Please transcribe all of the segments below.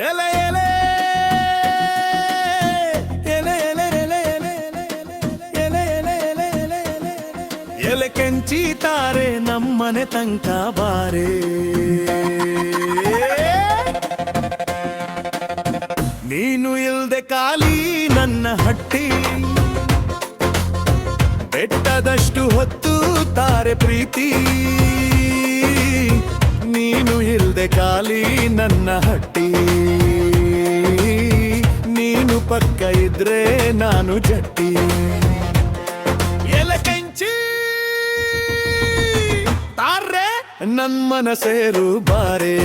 ಎಲೆ ಎಲೆ ಎಲೆ ಎಲೆ ಎಲೆ ಎಲೆ ಎಲೆ ಎಲೆ ಎಲೆ ಎಲೆ ಕೆಂಚಿತಾರೆ ನಮ್ಮನೆ ತನಕ ಬಾರೆ. ನೀನು ಇಲ್ದೆ ಖಾಲಿ ನನ್ನ ಹಟ್ಟಿ, ಬೆಟ್ಟದಷ್ಟು ಹೊತ್ತು ತಾರೆ ಪ್ರೀತಿ. ನೀನು ಇಲ್ದೆ ಖಾಲಿ ನನ್ನ ಹಟ್ಟಿ, ನೀನು ಪಕ್ಕ ಇದ್ರೆ ನಾನು ಜಟ್ಟಿ. ಎಲೆ ಕೆಂಚಿ ತಾರೆ ನನ್ ಮನಸೇರು ಬಾರೆ.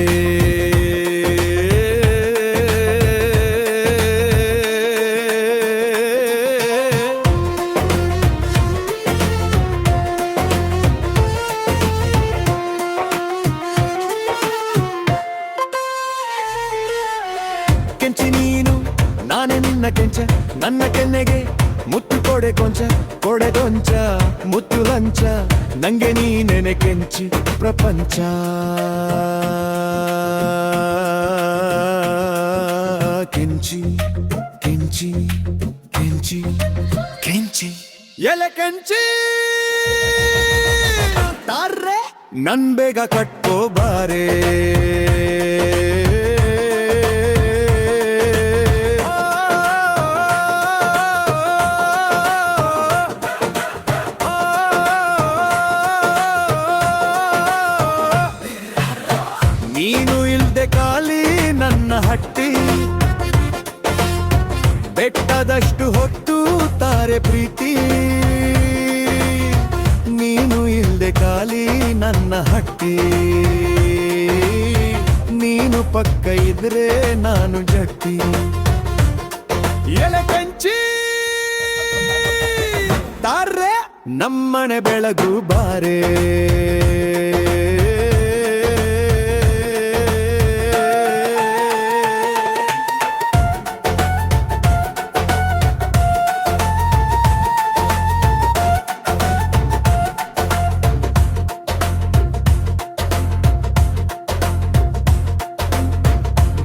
ಕೆಂಚಿ ನೀನು ನಾನೇ ನಿನ್ನ ಕೆಂಚ, ನನ್ನ ಕೆನ್ನೆಗೆ ಮುತ್ತು ಕೊಡೆ ಕೊಂಚ, ಕೊಡೆಗೊಂಚ ಮುತ್ತು ಲಂಚ, ನಂಗೆ ನೀನೆನೆ ಕೆಂಚಿ ಪ್ರಪಂಚ. ಕೆಂಚಿ ಕೆಂಚಿ ಕೆಂಚಿ ಕೆಂಚಿ ಎಲೆ ಕೆಂಚಿ ತಾರ್ರೆ ನನ್ ಬೇಗ ಕಟ್ಕೋ ಬಾರೆ. ನೀನು ಇಲ್ದೆ ಖಾಲಿ ನನ್ನ ಹಟ್ಟಿ, ಬೆಟ್ಟದಷ್ಟು ಹೊತ್ತು ತಾರೆ ಪ್ರೀತಿ. ನೀನು ಇಲ್ದೆ ಖಾಲಿ ನನ್ನ ಹಟ್ಟಿ, ನೀನು ಪಕ್ಕ ಇದ್ರೆ ನಾನು ಜಟ್ಟಿ. ಎಲೆ ಕೆಂಚಿ ತಾರೆ ನಮ್ಮನೆ ಬೆಳಗು ಬಾರೆ.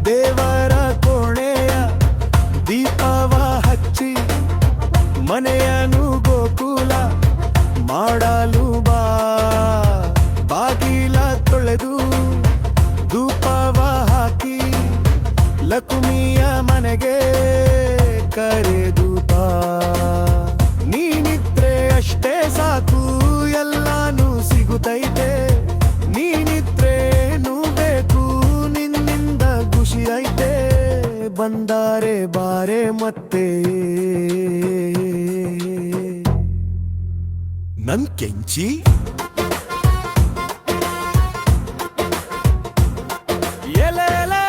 ದೇವರ ಕೋಣೆಯ ದೀಪವ ಹಚ್ಚಿ, ಮನೆಯನು ಗೋಕುಲ ಮಾಡಲು ಬಾ. ಬಾಗಿಲ ತೊಳೆದು ಧೂಪವ ಹಾಕಿ, ಲಕ್ಷ್ಮಿಯ ಮನೆಗೆ ಕರೆದು ಬಾ. ನೀನಿದ್ರೆ ಅಷ್ಟೇ ಸಾಕು, ಎಲ್ಲಾನು ಸಿಗುತ್ತೈತೆ. ನೀನಿದ್ರೇನು ಬೇಕು, ನಿನ್ನಿಂದ ಖುಷಿ ಐತೆ. ಬಂದಾರೆ ಬಾರೆ ಮತ್ತೆ ನನ್ ಕೆಂಚಿ. ಎಲೆ ಎಲೆ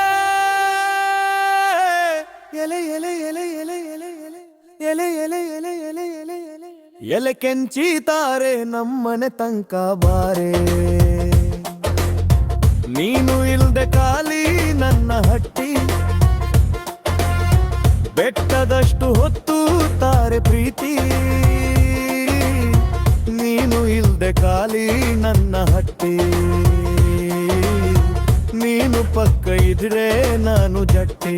ಎಲೆ ಎಲೆ ಎಲೆ ಎಲೆ ಎಲೆ ಎಲೆ ಎಲೆ ಎಲೆ ಎಲೆ ಎಲೆ ಎಲೆ ಎಲೆ ಕೆಂಚಿ ತಾರೆ ನಮ್ಮನೆ ತನಕ ಬಾರೆ. ನೀನು ಇಲ್ದೆ ಖಾಲಿ ನನ್ನ ಹಟ್ಟಿ, ಬೆಟ್ಟದಷ್ಟು ಹೊತ್ತು ತಾರೆ ಪ್ರೀತಿ. ನೀನು ಇಲ್ದೆ ಖಾಲಿ ನನ್ನ ಹಟ್ಟಿ, ನೀನು ಪಕ್ಕ ಇದ್ರೆ ನಾನು ಜಟ್ಟಿ.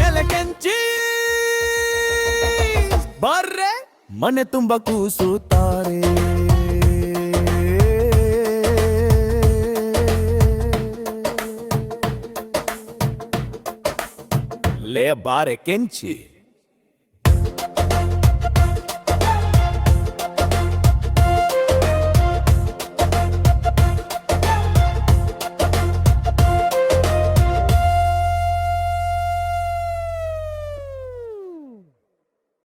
ಎಲೆ ಕೆಂಚಿ ಬರ್ರೆ ಮನೆ ತುಂಬ ಕೂಸುತ್ತಾರೆ. ಲೇ ಬಾರೆ ಕೆಂಚಿ.